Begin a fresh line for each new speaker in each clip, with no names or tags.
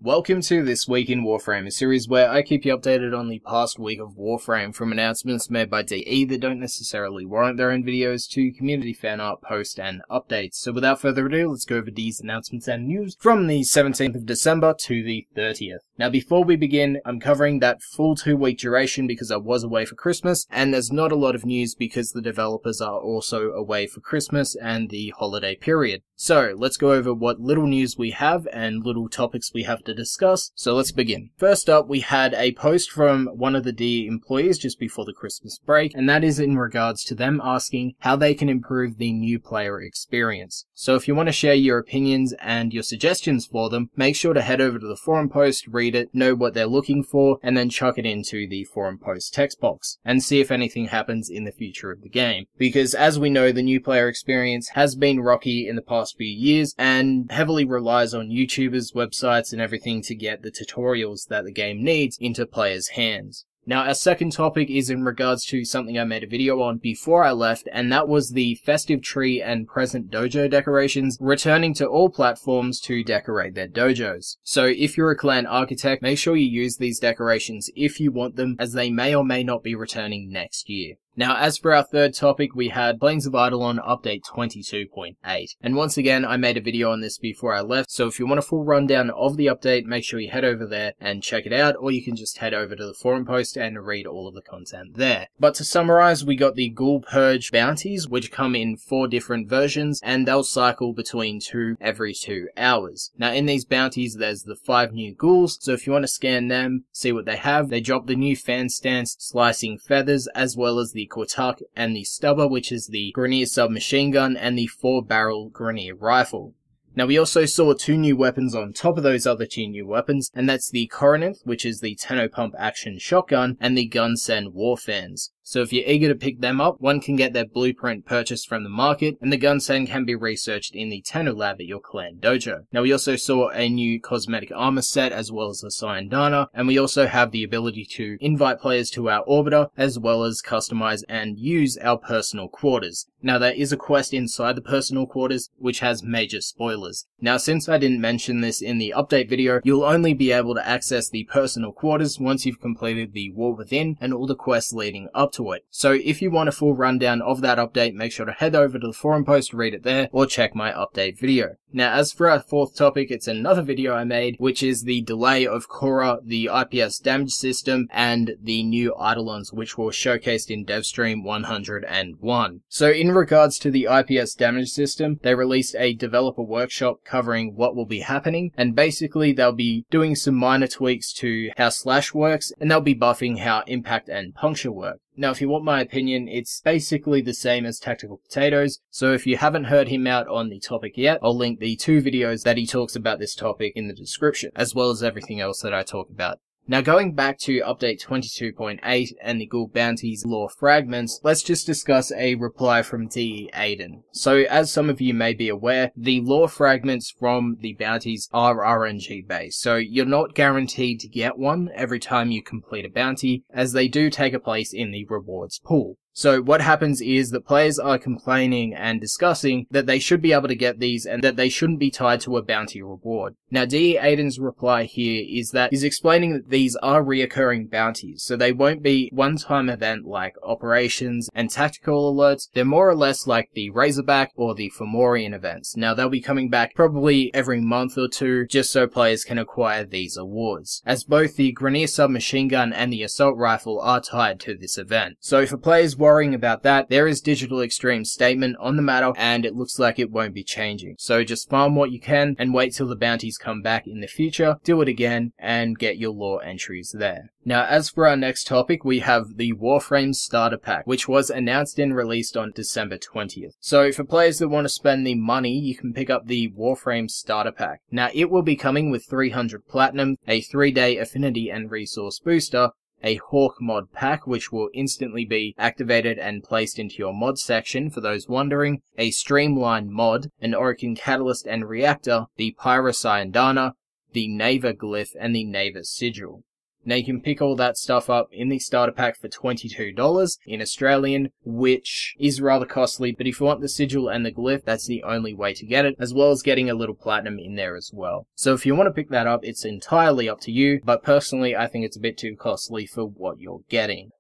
Welcome to This Week in Warframe, a series where I keep you updated on the past week of Warframe, from announcements made by DE that don't necessarily warrant their own videos to community fan art, posts, and updates. So without further ado, let's go over these announcements and news from the 17th of December to the 30th. Now before we begin, I'm covering that full 2-week duration because I was away for Christmas, and there's not a lot of news because the developers are also away for Christmas and the holiday period. So let's go over what little news we have and little topics we have to discuss. So let's begin. First up, we had a post from one of the DE employees just before the Christmas break, and that is in regards to them asking how they can improve the new player experience. So if you want to share your opinions and your suggestions for them, make sure to head over to the forum post, read it, know what they're looking for, and then chuck it into the forum post text box and see if anything happens in the future of the game. Because as we know, the new player experience has been rocky in the past few years and heavily relies on YouTubers, websites, and everything to get the tutorials that the game needs into players' hands. Now, our second topic is in regards to something I made a video on before I left, and that was the festive tree and present dojo decorations returning to all platforms to decorate their dojos. So if you're a clan architect, make sure you use these decorations if you want them, as they may or may not be returning next year. Now, as for our third topic, we had Plains of Eidolon update 22.8. And once again, I made a video on this before I left, so if you want a full rundown of the update, make sure you head over there and check it out, or you can just head over to the forum post and read all of the content there. But to summarize, we got the Ghoul Purge Bounties, which come in 4 different versions, and they'll cycle between 2 every 2 hours. Now, in these bounties, there's the 5 new Ghouls, so if you want to scan them, see what they have, they drop the new fan stance slicing feathers, as well as the Quartakk and the Stubba, which is the Grineer submachine gun, and the 4-barrel Grineer rifle. Now, we also saw 2 new weapons on top of those other 2 new weapons, and that's the Corinth, which is the Tenno pump action shotgun, and the Gunsen WarFans. So if you're eager to pick them up, one can get their blueprint purchased from the market, and the Gunsen can be researched in the Tenno lab at your clan dojo. Now, we also saw a new cosmetic armor set, as well as a Sayandana, and we also have the ability to invite players to our orbiter, as well as customize and use our personal quarters. Now, there is a quest inside the personal quarters, which has major spoilers. Now, since I didn't mention this in the update video, you'll only be able to access the personal quarters once you've completed the War Within and all the quests leading up to it. So if you want a full rundown of that update, make sure to head over to the forum post, read it there, or check my update video. Now, as for our fourth topic, it's another video I made, which is the delay of Khora, the IPS damage system, and the new Eidolons, which were showcased in DevStream 101. So in regards to the IPS damage system, they released a developer workshop covering what will be happening, and basically they'll be doing some minor tweaks to how slash works, and they'll be buffing how impact and puncture work. Now, if you want my opinion, it's basically the same as Tactical Potatoes, so if you haven't heard him out on the topic yet, I'll link the 2 videos that he talks about this topic in the description, as well as everything else that I talk about. Now, going back to update 22.8 and the Ghoul Bounties lore fragments, let's just discuss a reply from DE Aiden. So, as some of you may be aware, the lore fragments from the bounties are RNG based, so you're not guaranteed to get one every time you complete a bounty, as they do take a place in the rewards pool. So what happens is that players are complaining and discussing that they should be able to get these and that they shouldn't be tied to a bounty reward. Now, DE Aiden's reply here is that he's explaining that these are reoccurring bounties, so they won't be one-time event like operations and tactical alerts. They're more or less like the Razorback or the Fomorian events. Now, they'll be coming back probably every month or 2, just so players can acquire these awards, as both the Grineer submachine gun and the assault rifle are tied to this event. So for players worrying about that, there is Digital Extreme's statement on the matter, and it looks like it won't be changing. So just farm what you can and wait till the bounties come back in the future, do it again, and get your lore entries there. Now, as for our next topic, we have the Warframe Starter Pack, which was announced and released on December 20th. So for players that want to spend the money, you can pick up the Warframe Starter Pack. Now, it will be coming with 300 Platinum, a 3-day Affinity and Resource Booster, a Hawk mod pack, which will instantly be activated and placed into your mod section for those wondering, a Streamline mod, an Orokin Catalyst and Reactor, the Pyra Sayandana, the Neva Glyph, and the Neva Sigil. Now you can pick all that stuff up in the starter pack for $22 in Australian, which is rather costly, but if you want the sigil and the glyph, that's the only way to get it, as well as getting a little platinum in there as well. So if you want to pick that up, it's entirely up to you, but personally I think it's a bit too costly for what you're getting.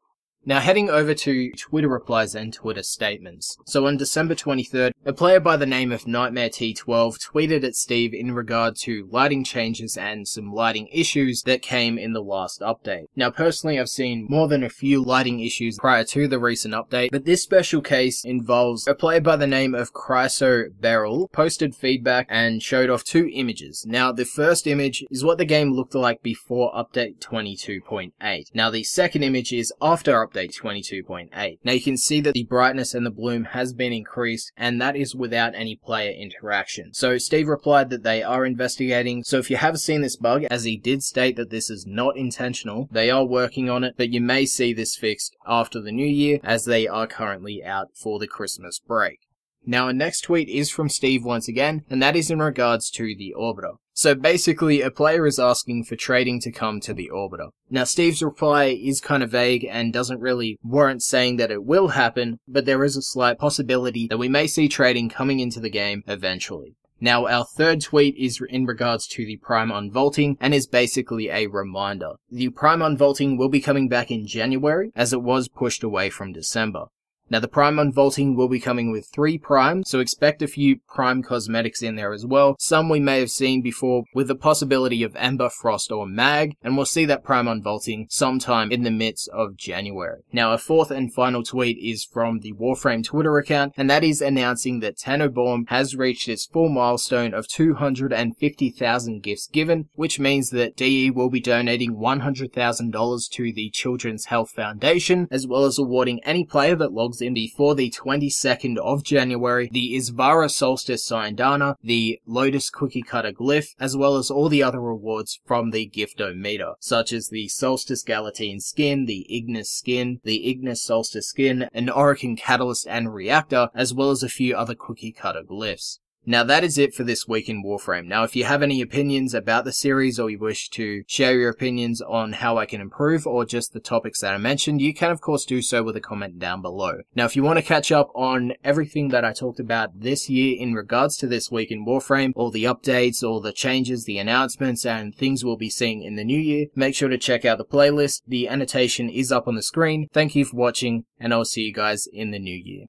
Now heading over to Twitter replies and Twitter statements. So on December 23rd, a player by the name of Nightmare T12 tweeted at Steve in regard to lighting changes and some lighting issues that came in the last update. Now personally I've seen more than a few lighting issues prior to the recent update, but this special case involves a player by the name of Chryso Beryl posted feedback and showed off two images. Now the first image is what the game looked like before update 22.8. Now the second image is after update 22.8. Now you can see that the brightness and the bloom has been increased, and that is without any player interaction. So Steve replied that they are investigating, so if you have seen this bug, as he did state that this is not intentional, they are working on it, but you may see this fixed after the new year, as they are currently out for the Christmas break. Now our next tweet is from Steve once again, and that is in regards to the Orbiter. So basically, a player is asking for trading to come to the Orbiter. Now Steve's reply is kind of vague and doesn't really warrant saying that it will happen, but there is a slight possibility that we may see trading coming into the game eventually. Now our third tweet is in regards to the Prime Unvaulting and is basically a reminder. The Prime Unvaulting will be coming back in January, as it was pushed away from December. Now the Prime Unvaulting will be coming with 3 Primes, so expect a few Prime cosmetics in there as well. Some we may have seen before, with the possibility of Ember, Frost or Mag, and we'll see that Prime Unvaulting sometime in the midst of January. Now a fourth and final tweet is from the Warframe Twitter account, and that is announcing that Tennobaum has reached its full milestone of 250,000 gifts given, which means that DE will be donating $100,000 to the Children's Health Foundation, as well as awarding any player that logs in before the 22nd of January the Isvara Solstice Sayandana, the Lotus Cookie Cutter Glyph, as well as all the other rewards from the Giftometer, such as the Solstice Galatine skin, the Ignis skin, the Ignis Solstice skin, an Orokin Catalyst and Reactor, as well as a few other Cookie Cutter glyphs. Now that is it for this week in Warframe. Now if you have any opinions about the series, or you wish to share your opinions on how I can improve, or just the topics that I mentioned, you can of course do so with a comment down below. Now if you want to catch up on everything that I talked about this year in regards to this week in Warframe, all the updates, all the changes, the announcements, and things we'll be seeing in the new year, make sure to check out the playlist. The annotation is up on the screen. Thank you for watching, and I'll see you guys in the new year.